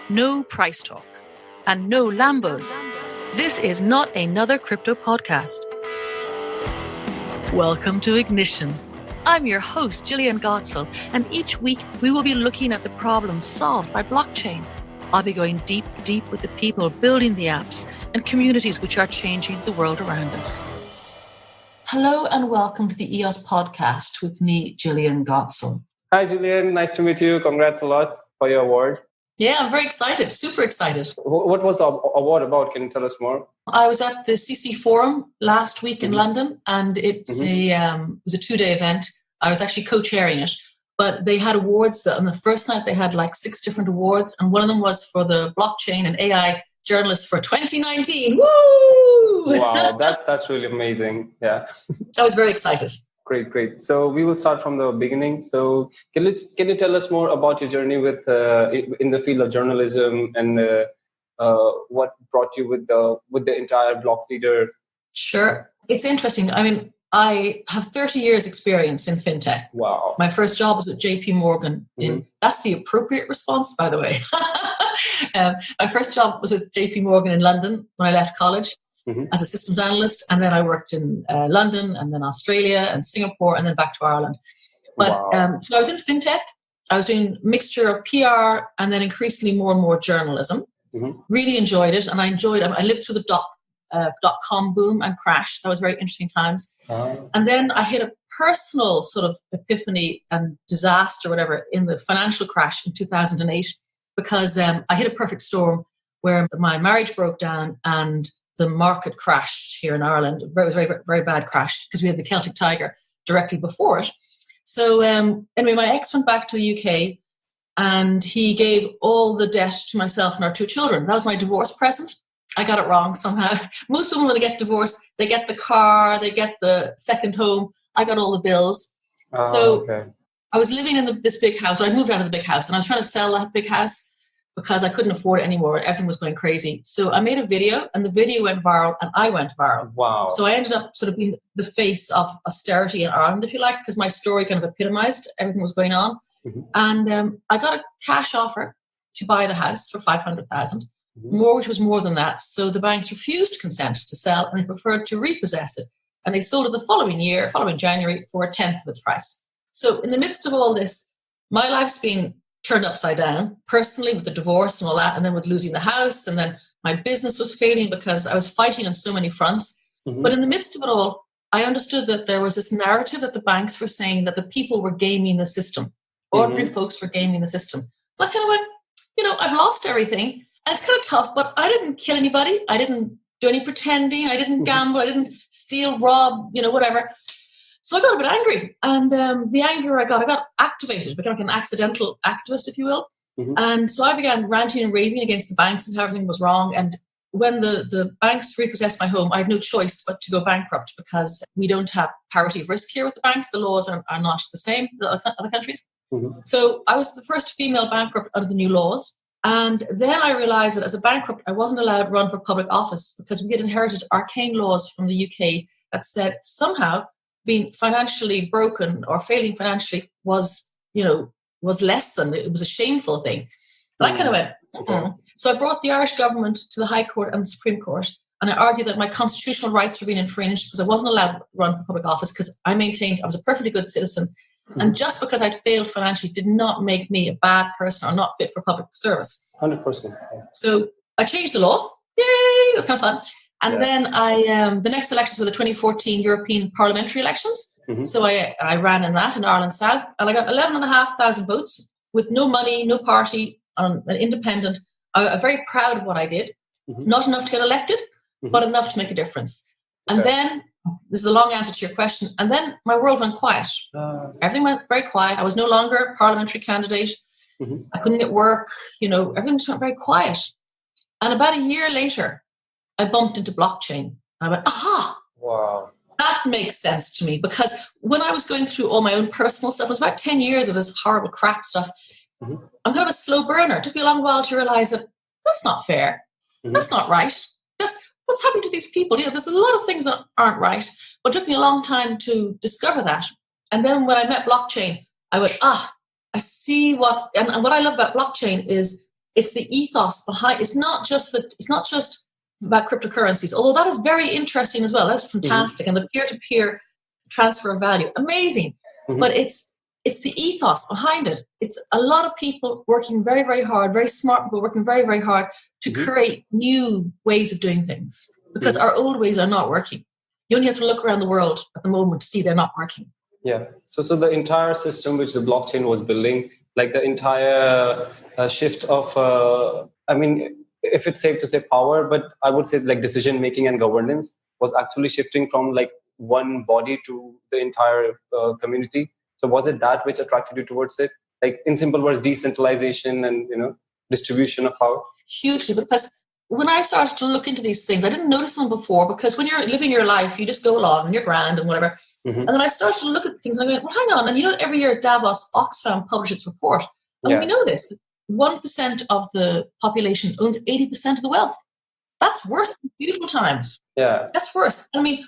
No price talk and no Lambos. This is not another crypto podcast. Welcome to Ignition. I'm your host, Jillian Godsil, and each week we will be looking at the problems solved by blockchain. I'll be going deep with the people building the apps and communities which are changing the world around us. Hello and welcome to the EOS podcast with me, Jillian Godsil. Hi, Jillian. Nice to meet you. Congrats a lot for your award. Yeah, I'm very excited, super excited. What was the award about? Can you tell us more? I was at the CC Forum last week in London, and it was a 2-day event. I was actually co-chairing it, but they had awards. On the first night, they had like 6 different awards, and one of them was for the blockchain and AI journalist for 2019. Woo! Wow, that's really amazing. Yeah, I was very excited. Great. So we will start from the beginning. So can you tell us more about your journey with in the field of journalism and what brought you with the entire block leader? Sure, it's interesting. I mean, I have 30 years experience in fintech. Wow. My first job was with JP Morgan. That's the appropriate response, by the way. My first job was with JP Morgan in London when I left college. As a systems analyst, and then I worked in London and then Australia and Singapore and then back to Ireland. But so I was in fintech. I was doing a mixture of PR and then increasingly more and more journalism. Really enjoyed it, and I lived through the dot-com boom and crash. That was very interesting times. And then I hit a personal sort of epiphany and disaster, whatever, in the financial crash in 2008 because I hit a perfect storm where my marriage broke down and the market crashed here in Ireland. It was a very, very bad crash because we had the Celtic Tiger directly before it. So anyway, my ex went back to the UK and he gave all the debt to myself and our 2 children. That was my divorce present. I got it wrong somehow. Most women, when they get divorced, they get the car, they get the second home. I got all the bills. I was living in this big house. I moved out of the big house and I was trying to sell that big house because I couldn't afford it anymore. Everything was going crazy. So I made a video and the video went viral and I went viral. Wow. So I ended up sort of being the face of austerity in Ireland, if you like, because my story kind of epitomized everything was going on. And I got a cash offer to buy the house for $500,000. Mortgage was more than that. So the banks refused consent to sell and they preferred to repossess it. And they sold it the following January for a 10th of its price. So in the midst of all this, my life's been turned upside down, personally with the divorce and all that, and then with losing the house, and then my business was failing because I was fighting on so many fronts. But in the midst of it all, I understood that there was this narrative that the banks were saying that the people were gaming the system. Ordinary folks were gaming the system. And I kind of went, I've lost everything, and it's kind of tough, but I didn't kill anybody. I didn't do any pretending. I didn't gamble. I didn't steal, rob, whatever. So I got a bit angry, and the anger I got activated, became like an accidental activist, if you will. And so I began ranting and raving against the banks and how everything was wrong. And when the banks repossessed my home, I had no choice but to go bankrupt because we don't have parity of risk here with the banks. The laws are not the same as other countries. So I was the first female bankrupt under the new laws. And then I realized that as a bankrupt, I wasn't allowed to run for public office because we had inherited arcane laws from the UK that said somehow being financially broken or failing financially was less than, it was a shameful thing. And I kind of went, So I brought the Irish government to the High Court and the Supreme Court, and I argued that my constitutional rights were being infringed because I wasn't allowed to run for public office because I maintained I was a perfectly good citizen. And just because I'd failed financially did not make me a bad person or not fit for public service. 100%. So I changed the law. Yay! It was kind of fun. And then the next elections were the 2014 European parliamentary elections. So I ran in that in Ireland South, and I got 11,500 votes with no money, no party, an independent. I was very proud of what I did. Not enough to get elected, but enough to make a difference. And then, this is a long answer to your question, and then my world went quiet. Everything went very quiet. I was no longer a parliamentary candidate. I couldn't get work. Everything just went very quiet. And about a year later, I bumped into blockchain. And I went, aha! Wow. That makes sense to me, because when I was going through all my own personal stuff, it was about 10 years of this horrible crap stuff. I'm kind of a slow burner. It took me a long while to realize that that's not fair. That's not right. That's what's happening to these people. There's a lot of things that aren't right, but it took me a long time to discover that. And then when I met blockchain, I went, I see what, and what I love about blockchain is it's the ethos behind. It's not just about cryptocurrencies, although that is very interesting as well. That's fantastic, and the peer-to-peer transfer of value, amazing. But it's the ethos behind it. It's a lot of people working very, very hard, very smart people working very, very hard to create new ways of doing things, because our old ways are not working. You only have to look around the world at the moment to see they're not working. Yeah. So the entire system which the blockchain was building, like the entire shift of, if it's safe to say power, but I would say like decision making and governance was actually shifting from like one body to the entire community. So was it that which attracted you towards it? Like in simple words, decentralization and distribution of power? Hugely, because when I started to look into these things, I didn't notice them before, because when you're living your life, you just go along and you're grand and whatever. And then I started to look at things and I went, well, hang on. And every year Davos, Oxfam publishes a report. And we know this. 1% of the population owns 80% of the wealth. That's worse than feudal times. Yeah. That's worse. I mean,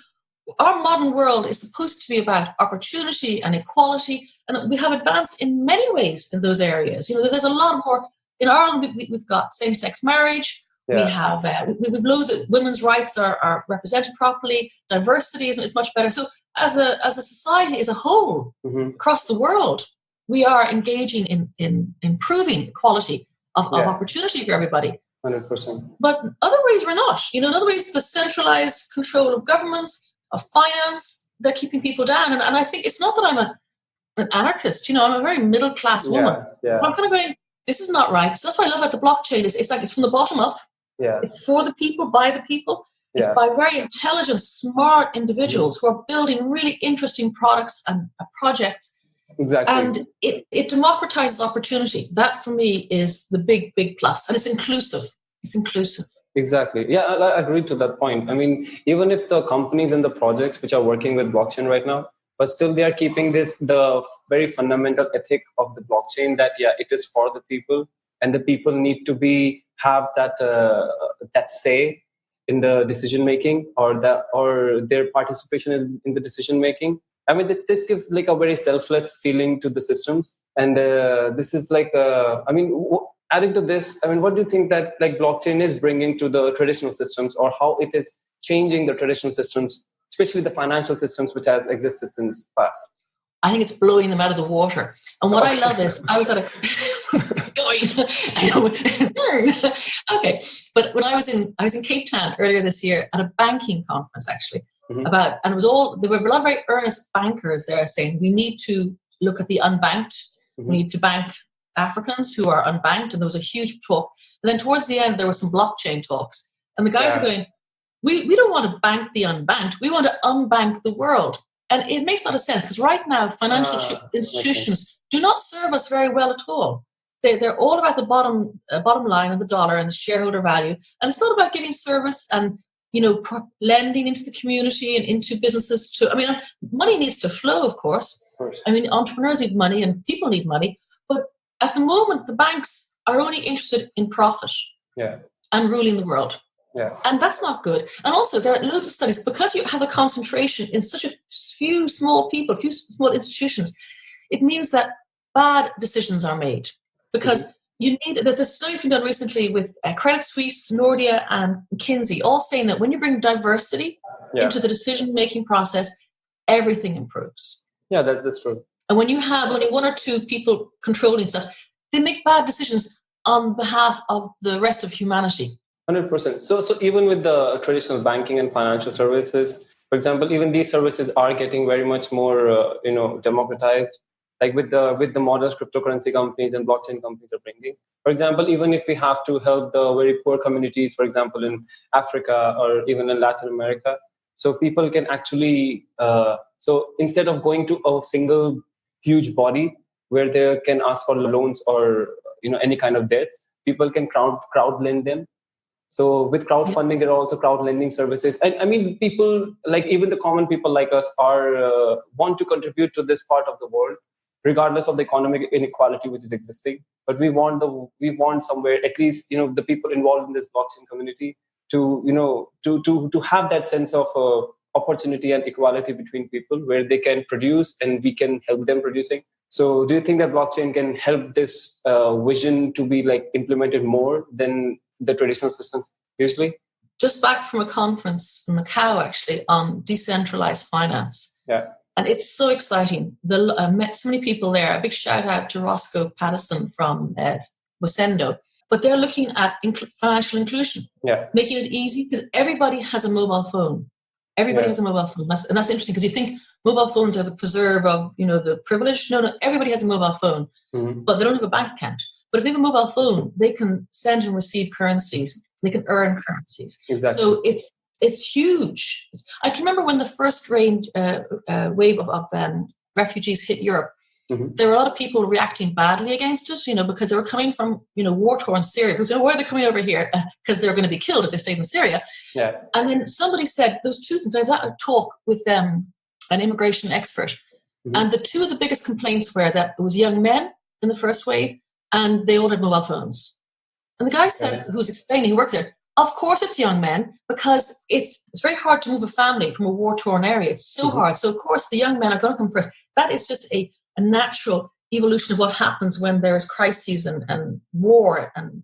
our modern world is supposed to be about opportunity and equality. And we have advanced in many ways in those areas. There's a lot more. In Ireland, we've got same-sex marriage. We have we've loads of women's rights are represented properly. Diversity is much better. So as a society as a whole, across the world, we are engaging in improving equality of opportunity for everybody. 100%. But other ways we're not. In other ways, the centralized control of governments, of finance, they're keeping people down. And I think it's not that I'm an anarchist. I'm a very middle class woman. But I'm kind of going, this is not right. So that's what I love about the blockchain. It's like it's from the bottom up. Yeah. It's for the people, by the people. It's by very intelligent, smart individuals who are building really interesting products and projects. Exactly. And it democratizes opportunity. That, for me, is the big, big plus. And it's inclusive. It's inclusive. Exactly. Yeah, I agree to that point. I mean, even if the companies and the projects which are working with blockchain right now, but still they are keeping the very fundamental ethic of the blockchain that, it is for the people, and the people need to have that say in the decision making, or their participation in the decision making. I mean, this gives like a very selfless feeling to the systems, and this is like adding to this. I mean, what do you think that like blockchain is bringing to the traditional systems, or how it is changing the traditional systems, especially the financial systems which has existed in the past? I think it's blowing them out of the water. And what I love is I was at okay. But when I was in Cape Town earlier this year at a banking conference, actually, and there were a lot of very earnest bankers there saying we need to look at the unbanked. We need to bank Africans who are unbanked. And there was a huge talk. And then towards the end, there were some blockchain talks. And the guys are going, we don't want to bank the unbanked. We want to unbank the world. And it makes a lot of sense, because right now, financial institutions do not serve us very well at all. They're all about the bottom line and the dollar and the shareholder value. And it's not about giving service and, lending into the community and into businesses. Money needs to flow, of course. I mean, entrepreneurs need money and people need money. But at the moment, the banks are only interested in profit and ruling the world. Yeah. And that's not good. And also, there are loads of studies, because you have a concentration in such a few small people, few small institutions, it means that bad decisions are made. Because there's a study's been done recently with Credit Suisse, Nordea, and McKinsey, all saying that when you bring diversity into the decision-making process, everything improves. Yeah, that's true. And when you have only one or two people controlling stuff, they make bad decisions on behalf of the rest of humanity. 100%. So even with the traditional banking and financial services, for example, even these services are getting very much more, democratized. Like with the modern cryptocurrency companies and blockchain companies are bringing. For example, even if we have to help the very poor communities, for example, in Africa or even in Latin America, so people can actually, so instead of going to a single huge body where they can ask for loans or any kind of debts, people can crowd lend them. So with crowdfunding, there are also crowd lending services. And I mean, people, like even the common people like us, are want to contribute to this part of the world, regardless of the economic inequality which is existing. But we want somewhere, at least, the people involved in this blockchain community to have that sense of opportunity and equality between people where they can produce and we can help them producing. So do you think that blockchain can help this vision to be like implemented more than the traditional systems usually? Just back from a conference in Macau, actually, on decentralized finance. Yeah. And it's so exciting. I met so many people there. A big shout out to Roscoe Pattison from Mosendo. But they're looking at financial inclusion, making it easy, because everybody has a mobile phone. Everybody has a mobile phone. And that's interesting, because you think mobile phones are the preserve of, the privilege. No, everybody has a mobile phone, but they don't have a bank account. But if they have a mobile phone, they can send and receive currencies. They can earn currencies. Exactly. So it's huge. I can remember when the first wave of refugees hit Europe. There were a lot of people reacting badly against it, because they were coming from, war-torn Syria. Because why are they coming over here? Because they're going to be killed if they stayed in Syria. Yeah. And then somebody said those two things. I was at a talk with an immigration expert, and the two of the biggest complaints were that it was young men in the first wave, and they all had mobile phones. And the guy said, who was explaining, who worked there, of course it's young men, because it's very hard to move a family from a war-torn area. It's so hard. So of course the young men are going to come first. That is just a natural evolution of what happens when there's crises and war and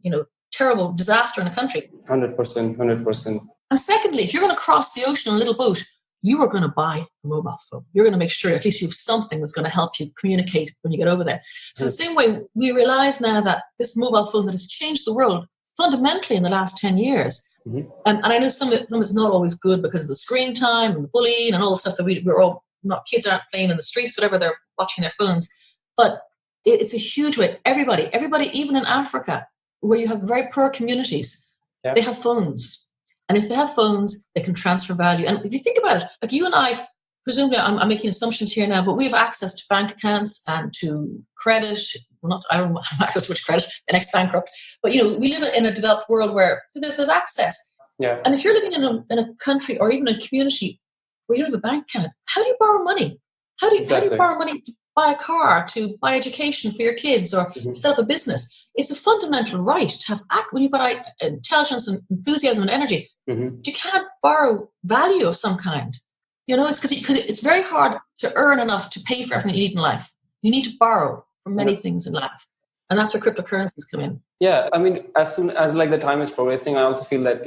terrible disaster in a country. 100%. And secondly, if you're going to cross the ocean in a little boat, you are going to buy a mobile phone. You're going to make sure at least you have something that's going to help you communicate when you get over there. So the same way, we realize now that this mobile phone that has changed the world fundamentally in the last 10 years. And I know some of it's not always good because of the screen time and the bullying and all the stuff that we're all kids aren't playing in the streets, whatever, they're watching their phones. But it's a huge way. Everybody, even in Africa, where you have very poor communities, they have phones. And if they have phones, they can transfer value. And if you think about it, like you and I, presumably I'm making assumptions here now, but we have access to bank accounts and to credit. Well, I don't have access to which credit, the next bankrupt. But, we live in a developed world where there's access. Yeah. And if you're living in a country or even a community where you don't have a bank account, how do you borrow money? How do you borrow money to buy a car, to buy education for your kids, or set up a business? It's a fundamental right to have when you've got intelligence and enthusiasm and energy. You can't borrow value of some kind. It's because it's very hard to earn enough to pay for everything you need in life. You need to borrow from many things in life. And that's where cryptocurrencies come in. Yeah. I mean, as soon as like the time is progressing, I also feel that,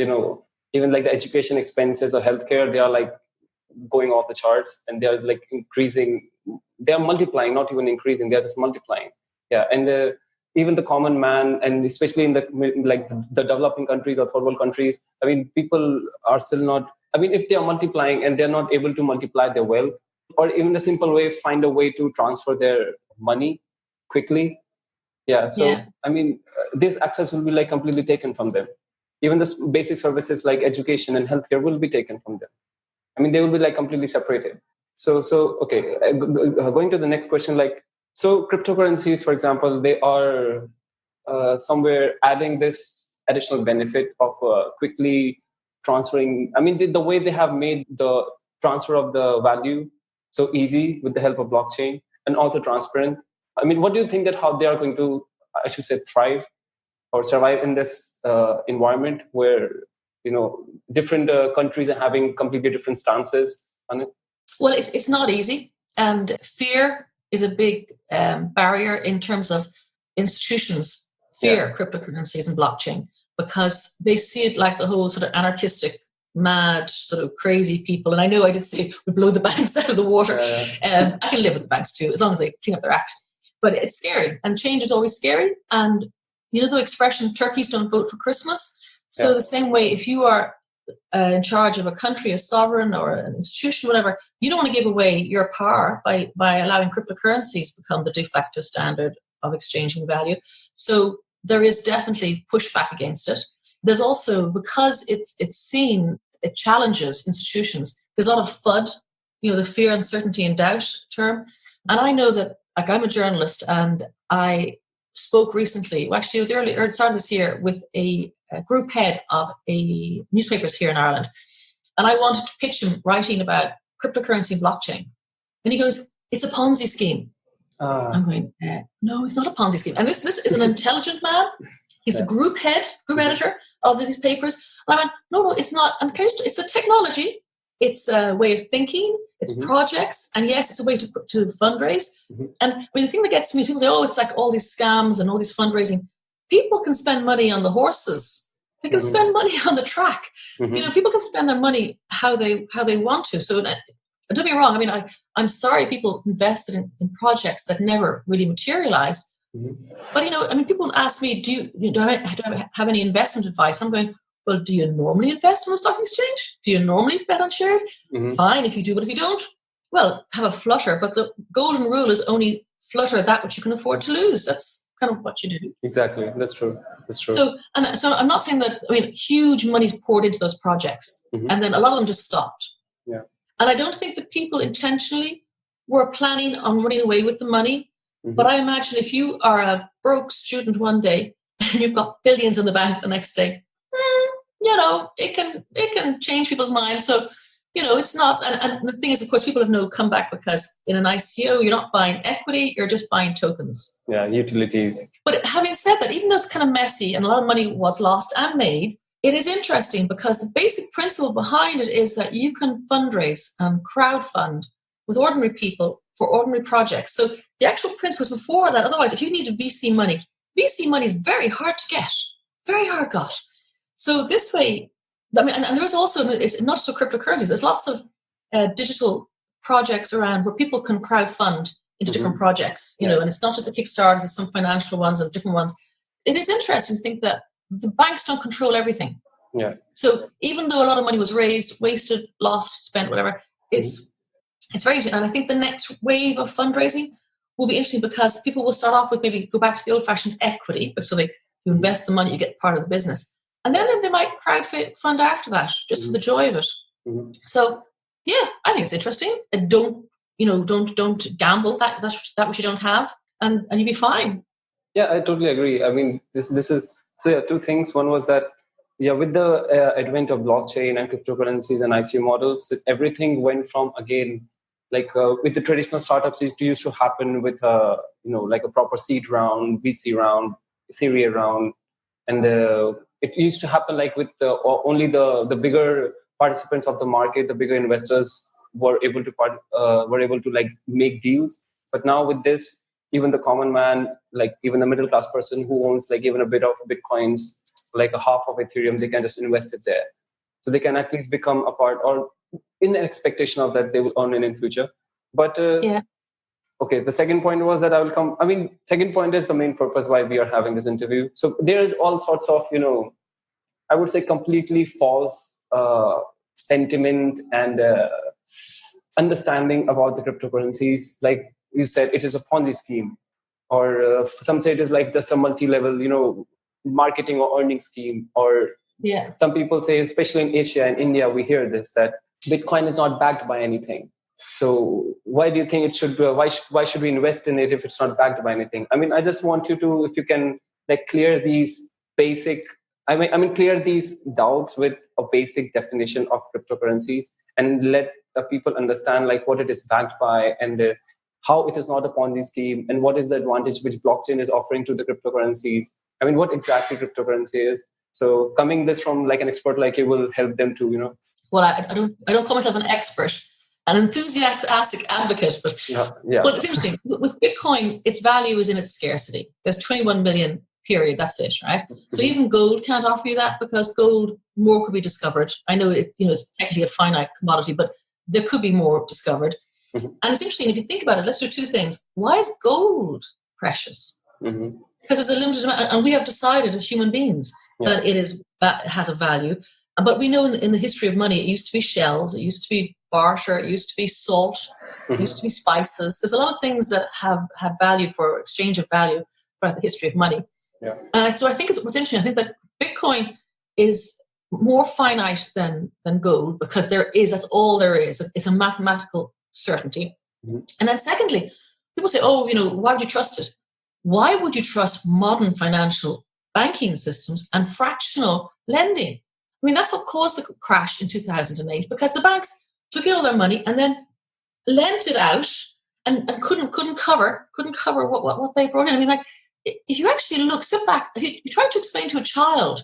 even like the education expenses or healthcare, they are like going off the charts and they're like increasing. They're multiplying, not even increasing. They're just multiplying. Yeah. And even the common man, and especially in the developing countries or third world countries, I mean, people are still not, if they are multiplying and they're not able to multiply their wealth, or even a simple way, find a way to transfer their money quickly. Yeah. So, this access will be like completely taken from them. Even the basic services like education and healthcare will be taken from them. They will be like completely separated. So okay, going to the next question, so cryptocurrencies, for example, they are somewhere adding this additional benefit of quickly transferring. The way they have made the transfer of the value so easy with the help of blockchain and also transparent. What do you think that how they are going to, I should say, thrive or survive in this environment where, different countries are having completely different stances on it? Well, it's not easy. And fear is a big barrier in terms of institutions fear cryptocurrencies and blockchain, because they see it like the whole sort of anarchistic, mad, sort of crazy people. And I know I did say we blow the banks out of the water. I can live with the banks too, as long as they clean up their act. But it's scary, and change is always scary. And the expression, turkeys don't vote for Christmas. So the same way, if you are in charge of a country, a sovereign or an institution, whatever, you don't want to give away your power by allowing cryptocurrencies to become the de facto standard of exchanging value. So there is definitely pushback against it. There's also, because it's seen, it challenges institutions. There's a lot of FUD, the fear, uncertainty, and doubt term. And I know that, I'm a journalist, and I spoke recently, actually it was the start of this year, with a group head of a newspapers here in Ireland. And I wanted to pitch him writing about cryptocurrency and blockchain. And he goes, it's a Ponzi scheme. I'm going, no, it's not a Ponzi scheme. And this is an intelligent man. He's the group editor of these papers. And I went, no, it's not. And it's a technology. it's a way of thinking, it's projects, and yes, it's a way to fundraise. And I mean, the thing that gets me, people say, oh, it's like all these scams and all this fundraising. People can spend money on the horses. They can spend money on the track. People can spend their money how they want to. So don't get me wrong. I mean, I'm sorry people invested in projects that never really materialized. But, I mean, people ask me, do I have any investment advice? I'm going, well, do you normally invest on the stock exchange? Do you normally bet on shares? Fine if you do, but if you don't, well, have a flutter. But the golden rule is only flutter that which you can afford to lose. That's kind of what you do. Exactly. That's true. So I'm not saying that, I mean, huge money's poured into those projects and then a lot of them just stopped. Yeah. And I don't think that people intentionally were planning on running away with the money. But I imagine if you are a broke student one day and you've got billions in the bank the next day, it can change people's minds. So, it's not, and the thing is, of course, people have no comeback because in an ICO, you're not buying equity, you're just buying tokens. Yeah, utilities. But having said that, even though it's kind of messy and a lot of money was lost and made, it is interesting because the basic principle behind it is that you can fundraise and crowdfund with ordinary people for ordinary projects. So the actual principle was before that. Otherwise, if you needed VC money is very hard to get, very hard got. So this way, I mean, and there's also, it's not just for cryptocurrencies, there's lots of digital projects around where people can crowdfund into different projects, and it's not just the Kickstarters, it's some financial ones and different ones. It is interesting to think that the banks don't control everything. Yeah. So even though a lot of money was raised, wasted, lost, spent, whatever, it's very interesting. And I think the next wave of fundraising will be interesting because people will start off with maybe go back to the old-fashioned equity. So you invest the money, you get part of the business. And then they might crowdfund after that, just for the joy of it. So, yeah, I think it's interesting. And don't gamble that which you don't have, and you'll be fine. Yeah, I totally agree. I mean, this is, so yeah, two things. One was that, with the advent of blockchain and cryptocurrencies and ICO models, everything went from, again, with the traditional startups, it used to happen with like a proper seed round, VC round, Series A round, and it used to happen like with only the bigger participants of the market, the bigger investors were able to like make deals. But now with this, even the common man, like even the middle class person who owns like even a bit of Bitcoins, like a half of Ethereum, they can just invest it there. So they can at least become a part, or in the expectation of that they will earn in future. But okay, the second point was that second point is the main purpose why we are having this interview. So there is all sorts of, I would say completely false sentiment and understanding about the cryptocurrencies. Like you said, it is a Ponzi scheme, or some say it is like just a multi-level, marketing or earning scheme. Or some people say, especially in Asia and India, we hear this, that Bitcoin is not backed by anything. So why do you think it should? Why should we invest in it if it's not backed by anything? I mean, I just want you to, if you can, like clear these basic. Clear these doubts with a basic definition of cryptocurrencies, and let people understand like what it is backed by, and how it is not a Ponzi scheme, and what is the advantage which blockchain is offering to the cryptocurrencies. I mean, what exactly cryptocurrency is. So coming this from like an expert like you will help them to, Well, I don't call myself an expert, an enthusiastic advocate, but Well, it's interesting. With Bitcoin, its value is in its scarcity. There's 21 million. Period. That's it, right? So even gold can't offer you that, because gold, more could be discovered. I know it's technically a finite commodity, but there could be more discovered. And it's interesting if you think about it. Let's do two things. Why is gold precious? Because there's a limited amount, and we have decided as human beings that it has a value. But we know in the history of money, it used to be shells, it used to be barter, it used to be salt, it used to be spices. There's a lot of things that have had value for exchange of value throughout the history of money. So I think what's interesting. I think that Bitcoin is more finite than gold, because that's all there is. It's a mathematical certainty. And then secondly, people say, why would you trust it? Why would you trust modern financial banking systems and fractional lending? I mean, that's what caused the crash in 2008, because the banks took in all their money and then lent it out and couldn't cover what they brought in. I mean, like, if you actually sit back, if you try to explain to a child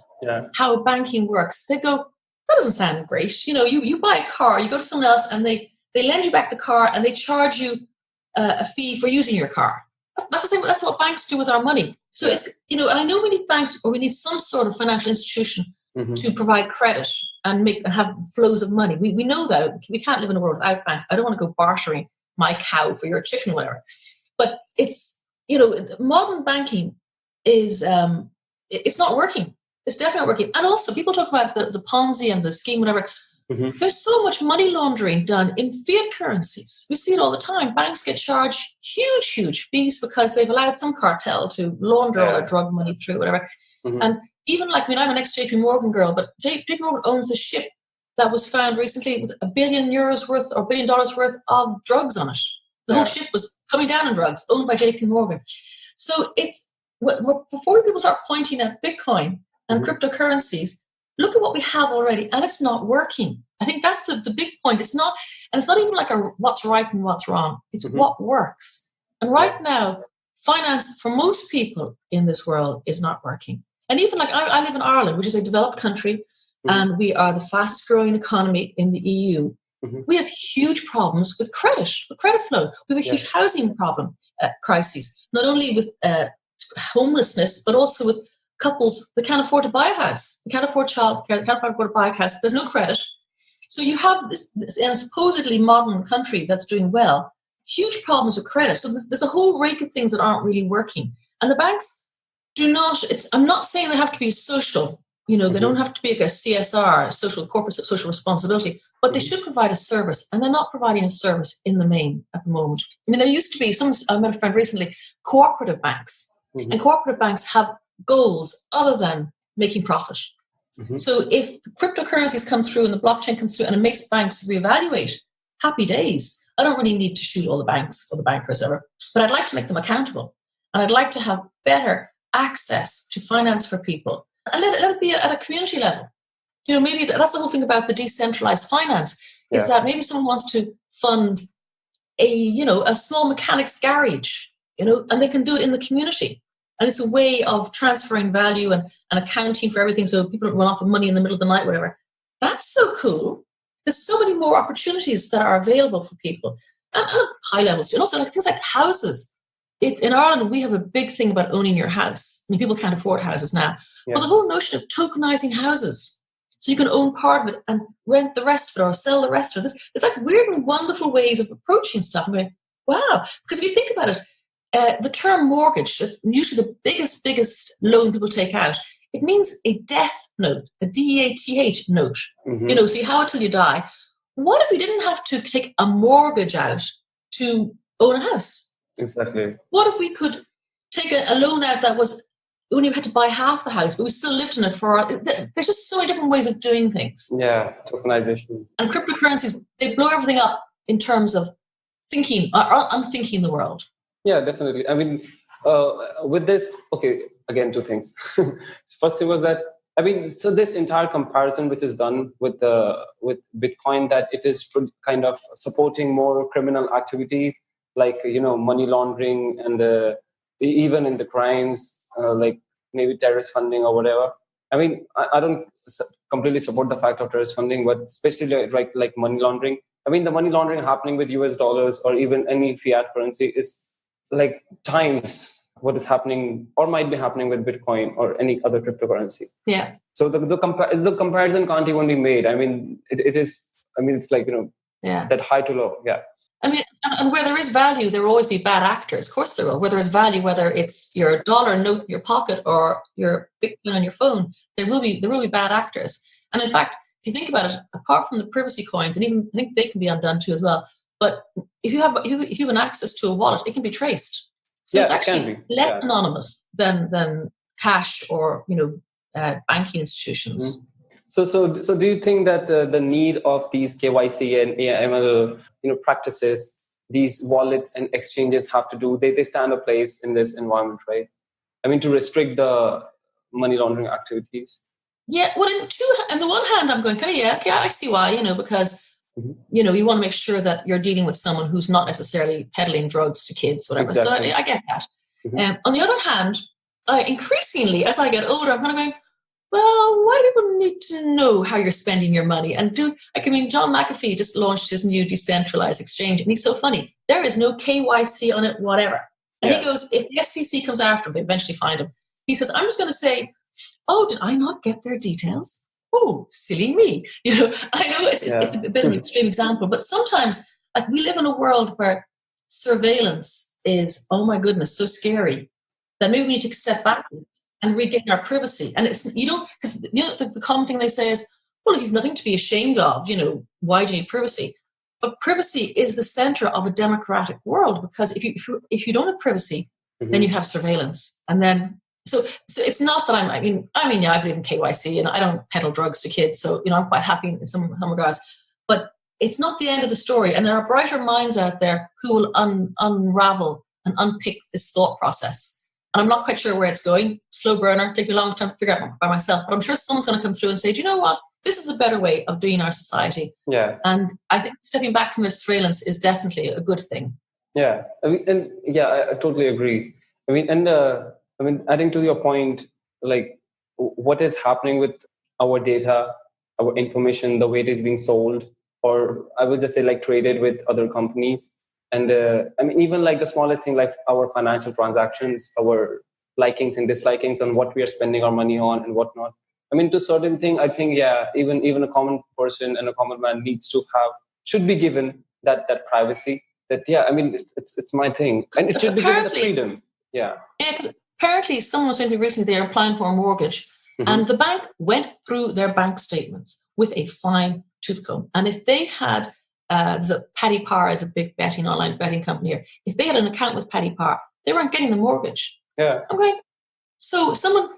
how banking works, they go, that doesn't sound great. You buy a car, you go to someone else and they lend you back the car and they charge you a fee for using your car. That's the same. That's what banks do with our money. So it's, and I know we need banks, or we need some sort of financial institution to provide credit and have flows of money. We know that we can't live in a world without banks. I don't want to go bartering my cow for your chicken, whatever. But it's, modern banking is, it's not working. It's definitely not working. And also people talk about the Ponzi and the scheme, whatever. There's so much money laundering done in fiat currencies. We see it all the time. Banks get charged huge, huge fees because they've allowed some cartel to launder all their drug money through, whatever. And even I'm an ex-JP Morgan girl, but JP Morgan owns a ship that was found recently with $1 billion worth or $1 billion worth of drugs on it. The whole ship was coming down in drugs, owned by JP Morgan. So it's, before people start pointing at Bitcoin and cryptocurrencies, look at what we have already, and it's not working. I think that's the big point. It's not even like what's right and what's wrong. It's what works. And right now, finance for most people in this world is not working. And even I live in Ireland, which is a developed country, and we are the fastest growing economy in the EU. We have huge problems with credit flow. We have a huge housing problem, crises, not only with homelessness, but also with couples that can't afford to buy a house. They can't afford childcare. They can't afford to buy a house. There's no credit. So you have this in a supposedly modern country that's doing well, huge problems with credit. So there's a whole rake of things that aren't really working. And the banks do not, I'm not saying they have to be social, they don't have to be like a CSR, corporate social responsibility, but they should provide a service. And they're not providing a service in the main at the moment. I mean, there used to be, I met a friend recently, cooperative banks. And cooperative banks have goals other than making profit. So if the cryptocurrencies come through and the blockchain comes through and it makes banks reevaluate, happy days. I don't really need to shoot all the banks or the bankers ever, but I'd like to make them accountable. And I'd like to have better access to finance for people. And let it be at a community level. Maybe that's the whole thing about the decentralized finance, is that maybe someone wants to fund a small mechanics garage, and they can do it in the community. And it's a way of transferring value and accounting for everything so people don't run off with money in the middle of the night, whatever. That's so cool. There's so many more opportunities that are available for people and high levels. And also things like houses. In Ireland, we have a big thing about owning your house. I mean, people can't afford houses now. But the whole notion of tokenizing houses, so you can own part of it and rent the rest of it or sell the rest of it. There's like weird and wonderful ways of approaching stuff. I'm going, wow. Because if you think about it, the term mortgage, it's usually the biggest loan people take out. It means a death note, a DEATH note. So you have it till you die. What if we didn't have to take a mortgage out to own a house? Exactly. What if we could take a loan out that was, we only had to buy half the house, but we still lived in it there's just so many different ways of doing things. Yeah, tokenization. And cryptocurrencies, they blow everything up in terms of thinking, or unthinking the world. Yeah, definitely. I mean, with this, okay, again, two things. First thing was that, I mean, so this entire comparison which is done with Bitcoin, that it is kind of supporting more criminal activities like, money laundering and even in the crimes, like maybe terrorist funding or whatever. I mean, I don't completely support the fact of terrorist funding, but especially like money laundering. I mean, the money laundering happening with US dollars or even any fiat currency is like times what is happening or might be happening with Bitcoin or any other cryptocurrency. Yeah. So the comparison can't even be made. I mean, it is. I mean, it's like that high to low. Yeah. I mean, and where there is value, there will always be bad actors. Of course, there will. Where there is value, whether it's your dollar note in your pocket or your Bitcoin on your phone, there will be bad actors. And in fact, if you think about it, apart from the privacy coins, and even I think they can be undone too as well. But if you have an access to a wallet, it can be traced. So it's actually less anonymous than cash or banking institutions. So do you think that the need of these KYC and AML practices, these wallets and exchanges have to do, they stand a place in this environment, right? I mean, to restrict the money laundering activities. Yeah, well, on the one hand, I'm going, I see why, because you want to make sure that you're dealing with someone who's not necessarily peddling drugs to kids, whatever. Exactly. So I get that. On the other hand, increasingly, as I get older, I'm kind of going, well, why do people need to know how you're spending your money? And John McAfee just launched his new decentralized exchange, and he's so funny. There is no KYC on it, whatever. And he goes, if the SEC comes after him, they eventually find him. He says, I'm just going to say, oh, did I not get their details? Oh, silly me. I know it's a bit of an extreme example, but sometimes we live in a world where surveillance is, oh my goodness, so scary that maybe we need to step back and regain our privacy. And it's, because the common thing they say is, well, if you've nothing to be ashamed of, why do you need privacy? But privacy is the center of a democratic world, because if you don't have privacy, then you have surveillance. And then, so it's not that I believe in KYC, and I don't peddle drugs to kids. So, I'm quite happy in some regards, but it's not the end of the story. And there are brighter minds out there who will unravel and unpick this thought process. And I'm not quite sure where it's going. Slow burner, take me a long time to figure out by myself. But I'm sure someone's going to come through and say, do you know what? This is a better way of doing our society. Yeah. And I think stepping back from this surveillance is definitely a good thing. Yeah. I totally agree. Adding to your point, like what is happening with our data, our information, the way it is being sold, or I would just say like traded with other companies. And even like the smallest thing, like our financial transactions, our likings and dislikings on what we are spending our money on and whatnot. To certain thing, I think, even a common person and a common man should be given that privacy. That, it's my thing. And it should be given the freedom. Yeah. Yeah, because apparently someone was saying to me recently they're applying for a mortgage, and the bank went through their bank statements with a fine tooth comb. And if they had, Paddy Power is a big online betting company here. If they had an account with Paddy Power, they weren't getting the mortgage. Yeah. I'm going, so someone,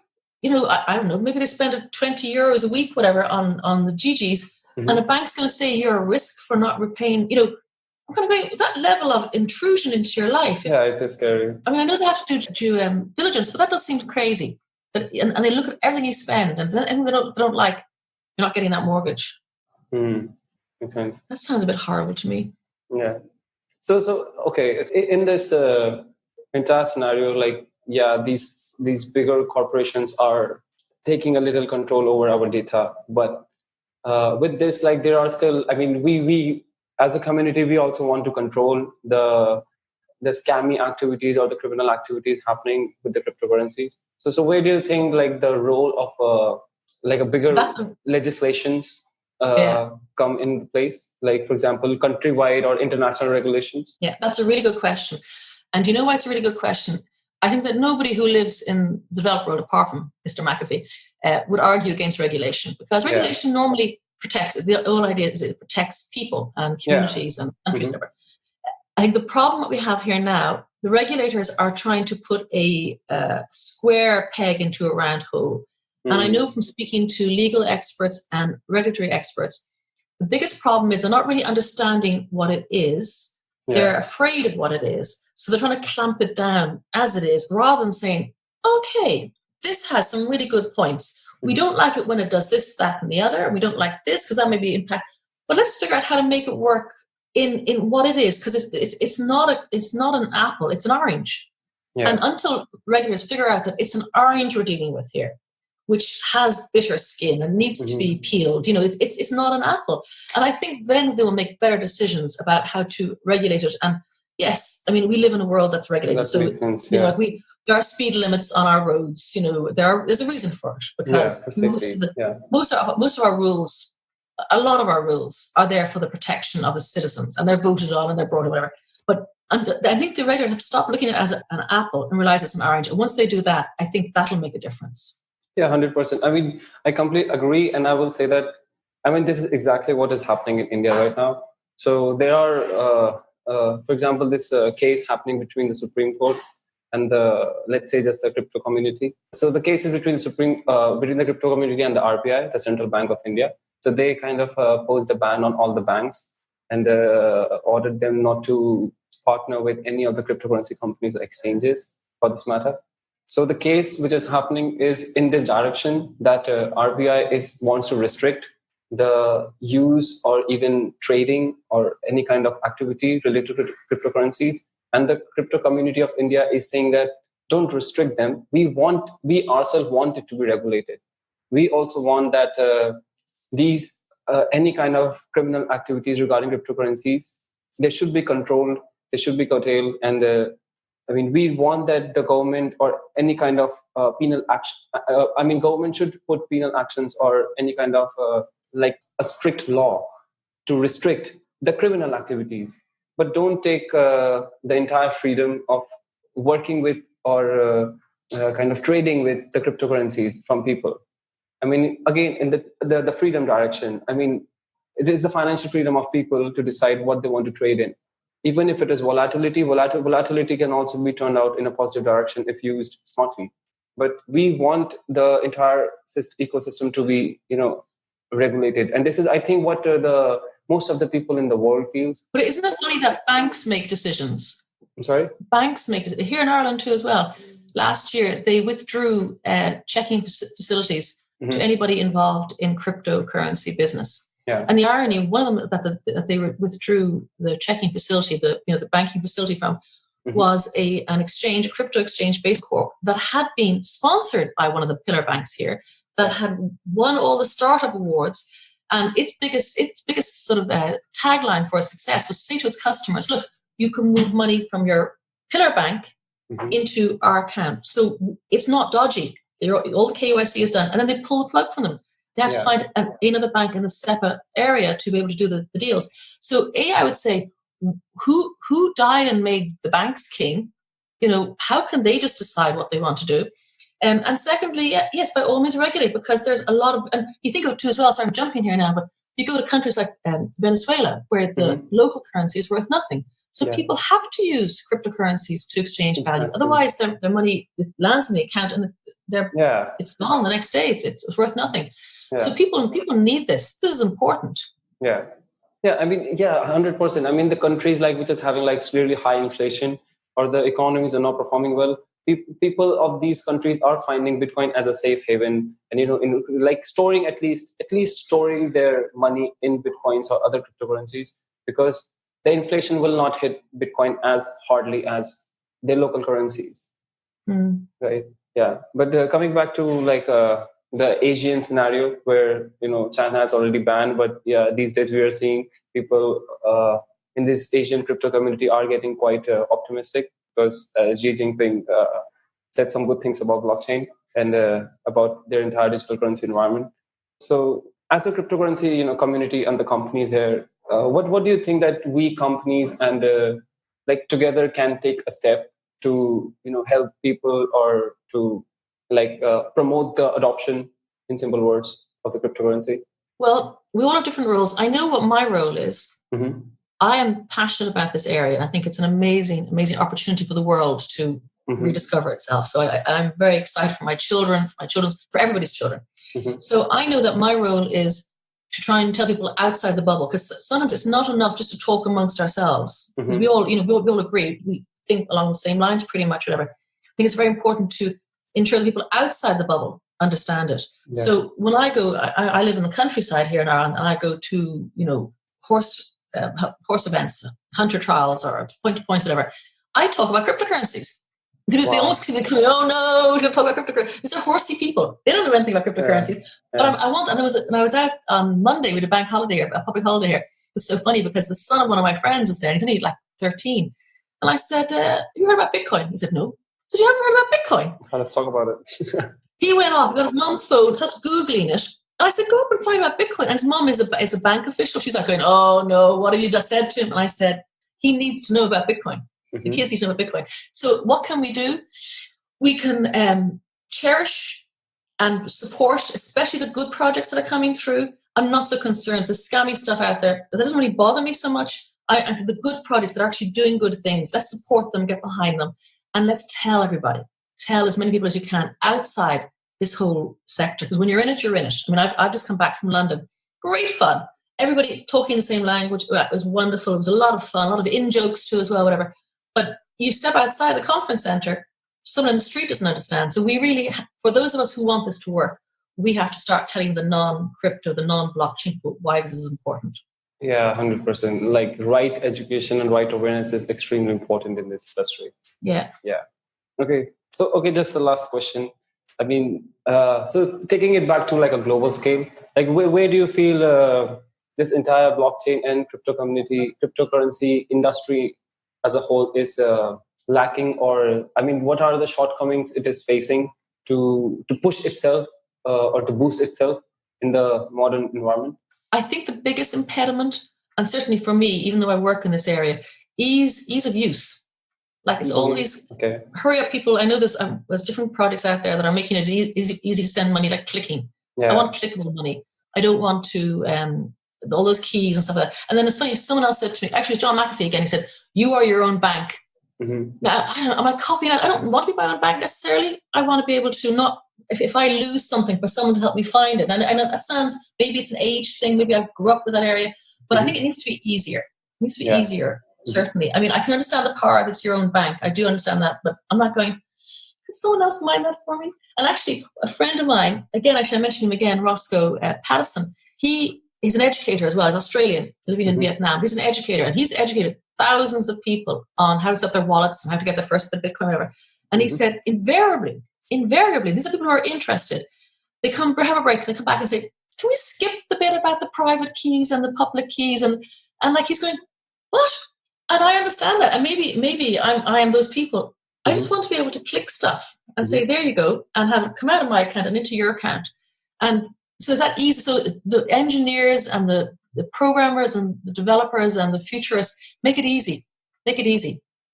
I don't know, maybe they spend €20 a week, whatever, on the GGs, and a bank's going to say you're a risk for not repaying, I'm kind of going, that level of intrusion into your life. It is scary. I know they have to do diligence, but that does seem crazy. And they look at everything you spend, and anything they don't like, you're not getting that mortgage. Makes sense. That sounds a bit horrible to me. Yeah. So okay, in this entire scenario, these bigger corporations are taking a little control over our data, but with this, there are still, we as a community, we also want to control the scammy activities or the criminal activities happening with the cryptocurrencies. So where do you think the role of a bigger legislations come in place? For example, countrywide or international regulations? Yeah, that's a really good question. And do you know why it's a really good question? I think that nobody who lives in the developed world, apart from Mr. McAfee, would argue against regulation, because regulation normally protects. The whole idea is it protects people and communities and countries. I think the problem that we have here now, the regulators are trying to put a square peg into a round hole. And I know from speaking to legal experts and regulatory experts, the biggest problem is they're not really understanding what it is. They're afraid of what it is. So they're trying to clamp it down as it is, rather than saying, okay, this has some really good points. We don't like it when it does this, that, and the other. And we don't like this because that may be impact. But let's figure out how to make it work in what it is, because it's not an apple, it's an orange. And until regulators figure out that it's an orange we're dealing with here, which has bitter skin and needs to be peeled, it's not an apple. And I think then they will make better decisions about how to regulate it. And yes, we live in a world that's regulated. There are speed limits on our roads. There's a reason for it, because most of our rules, a lot of our rules are there for the protection of the citizens, and they're voted on and they're brought or whatever. But I think the regulators have to stop looking at it as an apple and realize it's an orange. And once they do that, I think that'll make a difference. Yeah, 100%. I completely agree. And I will say that, this is exactly what is happening in India right now. So there are, for example, this case happening between the Supreme Court and let's say just the crypto community. So the case is between the crypto community and the RBI, the Central Bank of India. So they kind of posed a ban on all the banks and ordered them not to partner with any of the cryptocurrency companies or exchanges for this matter. So the case which is happening is in this direction, that RBI wants to restrict the use or even trading or any kind of activity related to cryptocurrencies. And the crypto community of India is saying that don't restrict them. We ourselves want it to be regulated. we also want that these any kind of criminal activities regarding cryptocurrencies, they should be controlled, they should be curtailed, and we want that the government or any kind of penal action. Government should put penal actions or any kind of like a strict law to restrict the criminal activities, but don't take the entire freedom of working with or kind of trading with the cryptocurrencies from people. Again, in the freedom direction, it is the financial freedom of people to decide what they want to trade in. Even if it is volatility can also be turned out in a positive direction if used smartly. But we want the entire ecosystem to be, regulated. And this is, I think, what the most of the people in the world feels. But isn't it funny that banks make decisions? I'm sorry? Banks make it here in Ireland too as well. Last year, they withdrew checking facilities to anybody involved in cryptocurrency business. Yeah. And the irony, one of them that they withdrew the checking facility, the banking facility from, was an exchange, a crypto exchange based corp that had been sponsored by one of the pillar banks here, that had won all the startup awards. And its biggest sort of tagline for its success was to say to its customers, look, you can move money from your pillar bank into our account. So it's not dodgy. All the KYC is done. And then they pull the plug from them. They have to find another bank in the SEPA area to be able to do the deals. So I would say, who died and made the banks king? How can they just decide what they want to do? And secondly, yes, by all means regulate, because there's a lot of, and you think of it too as well, so I'm jumping here now, but you go to countries like Venezuela, where the local currency is worth nothing. So people have to use cryptocurrencies to exchange value. Otherwise, their money lands in the account and it's gone the next day. It's worth nothing. Yeah. So people need this. This is important. Yeah. 100%. The countries which is having really high inflation or the economies are not performing well, people of these countries are finding Bitcoin as a safe haven, and in storing at least storing their money in Bitcoins or other cryptocurrencies, because the inflation will not hit Bitcoin as hardly as their local currencies. Right? Yeah. But coming back to the Asian scenario where China has already banned, but these days we are seeing people in this Asian crypto community are getting quite optimistic, because Xi Jinping said some good things about blockchain and about their entire digital currency environment. So as a cryptocurrency community and the companies here, what do you think that we companies and together can take a step to help people or to promote the adoption, in simple words, of the cryptocurrency? Well, we all have different roles. I know what my role is. I am passionate about this area. I think it's an amazing, amazing opportunity for the world to rediscover itself. So I'm very excited for my children, for everybody's children. So I know that my role is to try and tell people outside the bubble, because sometimes it's not enough just to talk amongst ourselves. Because we all agree, we think along the same lines pretty much, whatever. I think it's very important to ensure that people outside the bubble understand it. Yeah. So when I go, I live in the countryside here in Ireland, and I go to, horse events, hunter trials, or point-to-points, whatever. I talk about cryptocurrencies. They almost see oh no, we're going to talk about cryptocurrencies. These are horsey people. They don't know anything about cryptocurrencies. But I was out on Monday with a bank holiday, a public holiday here. It was so funny because the son of one of my friends was there, and he's only 13. And I said, have you heard about Bitcoin? He said, no. I said, you haven't heard about Bitcoin? Let's talk about it. He went off, got his mum's phone, starts Googling it. And I said, go up and find out Bitcoin. And his mum is a bank official. She's like going, oh no, what have you just said to him? And I said, he needs to know about Bitcoin. The kids need to know about Bitcoin. So what can we do? We can cherish and support, especially the good projects that are coming through. I'm not so concerned. The scammy stuff out there, that doesn't really bother me so much. I think the good projects that are actually doing good things, let's support them, get behind them. And let's tell everybody, tell as many people as you can outside this whole sector. Because when you're in it, you're in it. I mean, I've just come back from London. Great fun. Everybody talking the same language. It was wonderful. It was a lot of fun, a lot of in-jokes too as well, whatever. But you step outside the conference center, someone in the street doesn't understand. So we really, for those of us who want this to work, we have to start telling the non-crypto, the non-blockchain people why this is important. Yeah, 100%. Right education and right awareness is extremely important in this industry. Yeah. Yeah. Okay. So, just the last question. I mean, so taking it back to like a global scale, like where do you feel this entire blockchain and cryptocurrency industry as a whole is lacking, or I mean, what are the shortcomings it is facing to push itself or to boost itself in the modern environment? I think the biggest impediment, and certainly for me, even though I work in this area, ease of use. Like it's always hurry up, people. I know there's different projects out there that are making it easy to send money, like clicking. I want clickable money. I don't want to all those keys and stuff like that. And then it's funny, someone else said to me, actually it was John McAfee again, he said, you are your own bank. Now, I don't know, am I copying it? I don't want to be my own bank necessarily. I want to be able to not, if I lose something, for someone to help me find it. And I know that sounds, maybe it's an age thing, maybe I grew up with that area, but I think it needs to be easier. It needs to be easier, certainly. I mean, I can understand the power of it's your own bank. I do understand that, but I'm not going, could someone else mind that for me? And actually, a friend of mine, again, actually I mentioned him again, Roscoe Pattison, he's an educator as well, an Australian living in Vietnam. He's an educator, and he's educated thousands of people on how to set their wallets and how to get their first bit of Bitcoin, whatever. And he said, invariably, these are people who are interested. They have a break, they come back and say, can we skip the bit about the private keys and the public keys? And like he's going, what? And I understand that. And maybe I am those people. I just want to be able to click stuff and say, there you go, and have it come out of my account and into your account. And so is that easy? So the engineers and the programmers and the developers and the futurists make it easy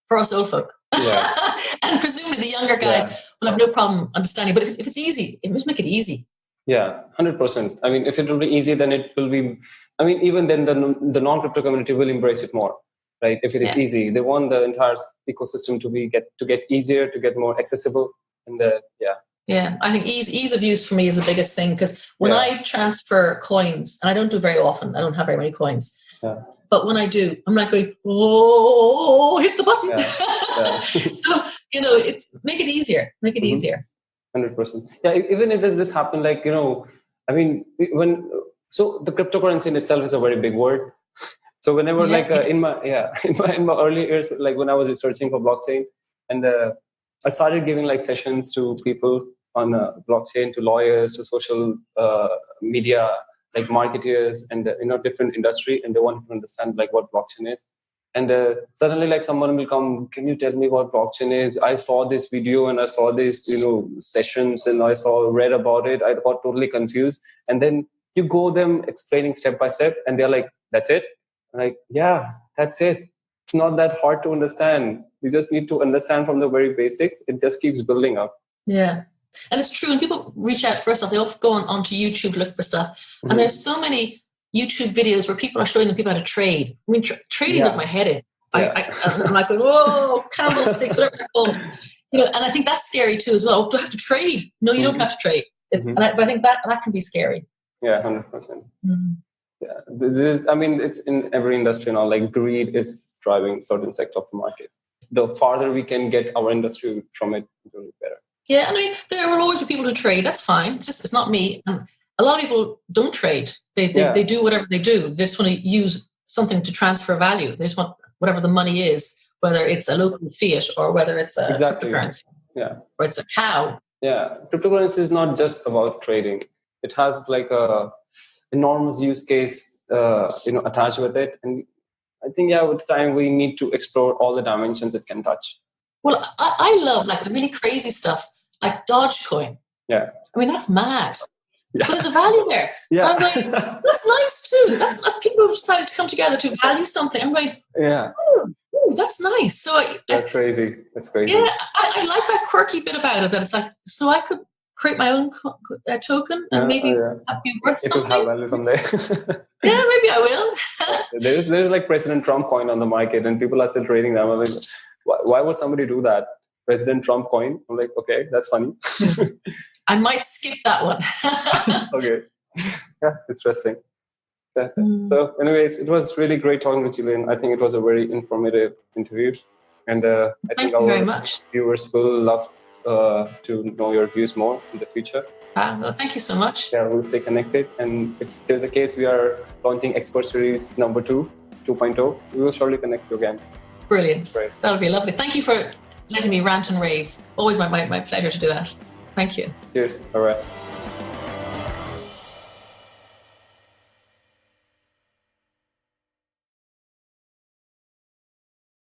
for us old folk. And presumably the younger guys will have no problem understanding. But if it's easy, it must make it easy. Yeah, 100%. I mean, if it will be easy, then it will be, I mean, even then the non-crypto community will embrace it more, right? If it is easy, they want the entire ecosystem to get easier, to get more accessible. And Yeah, I think ease of use for me is the biggest thing, because when I transfer coins, and I don't do very often, I don't have very many coins, but when I do, I'm not going, oh, hit the button. So, make it easier. 100%. Yeah, even if this happen, like, I mean, so the cryptocurrency in itself is a very big word. So whenever in my early years, like when I was researching for blockchain, and I started giving like sessions to people on blockchain, to lawyers, to social media, like marketers and different industry, and they wanted to understand like what blockchain is. And suddenly like someone will come, can you tell me what blockchain is? I saw this video and I saw this, sessions, and I read about it. I got totally confused. And then you go them explaining step by step, and they're like, that's it? I'm like, yeah, that's it. It's not that hard to understand. You just need to understand from the very basics. It just keeps building up. Yeah. And it's true. And people reach out, first off, they often go onto YouTube to look for stuff. And there's so many YouTube videos where people are showing them people how to trade. I mean, trading does my head in. I'm like, whoa, candlesticks, whatever they're called. And I think that's scary too as well. Do I have to trade? No, you don't have to trade. But I think that can be scary. Yeah, 100%. Yeah, I mean, it's in every industry now. Like greed is driving certain sector of the market. The farther we can get our industry from it, the better. Yeah, I mean, there will always be people who trade. That's fine. It's not me. A lot of people don't trade. They do whatever they do. They just want to use something to transfer value. They just want whatever the money is, whether it's a local fiat or whether it's a cryptocurrency. Yeah. Or it's a cow. Yeah. Cryptocurrency is not just about trading. It has like a enormous use case, attached with it. And I think, with time, we need to explore all the dimensions it can touch. Well, I love like the really crazy stuff, like Dogecoin. Yeah. I mean, that's mad. Yeah. But there's a value there. Yeah. I'm going, that's nice too. That's people who decided to come together to value something. I'm going, oh, that's nice. So that's crazy. That's crazy. Yeah, I like that quirky bit about it, that it's like, so I could create my own token and maybe be worth something. It will have value someday. Yeah, maybe I will. There's like President Trump coin on the market, and people are still trading them. I'm like, why would somebody do that? President Trump coin? I'm like, okay, that's funny. I might skip that one. Okay. Yeah, interesting. Yeah. So anyways, it was really great talking with Jillian. I think it was a very informative interview. And I think our viewers will love to know your views more in the future. Well, thank you so much. Yeah, we'll stay connected. And if there's a case we are launching Expert Series number 2.0, we will surely connect you again. Brilliant. Great. That'll be lovely. Thank you for letting me rant and rave. Always my pleasure to do that. Thank you. Cheers. All right.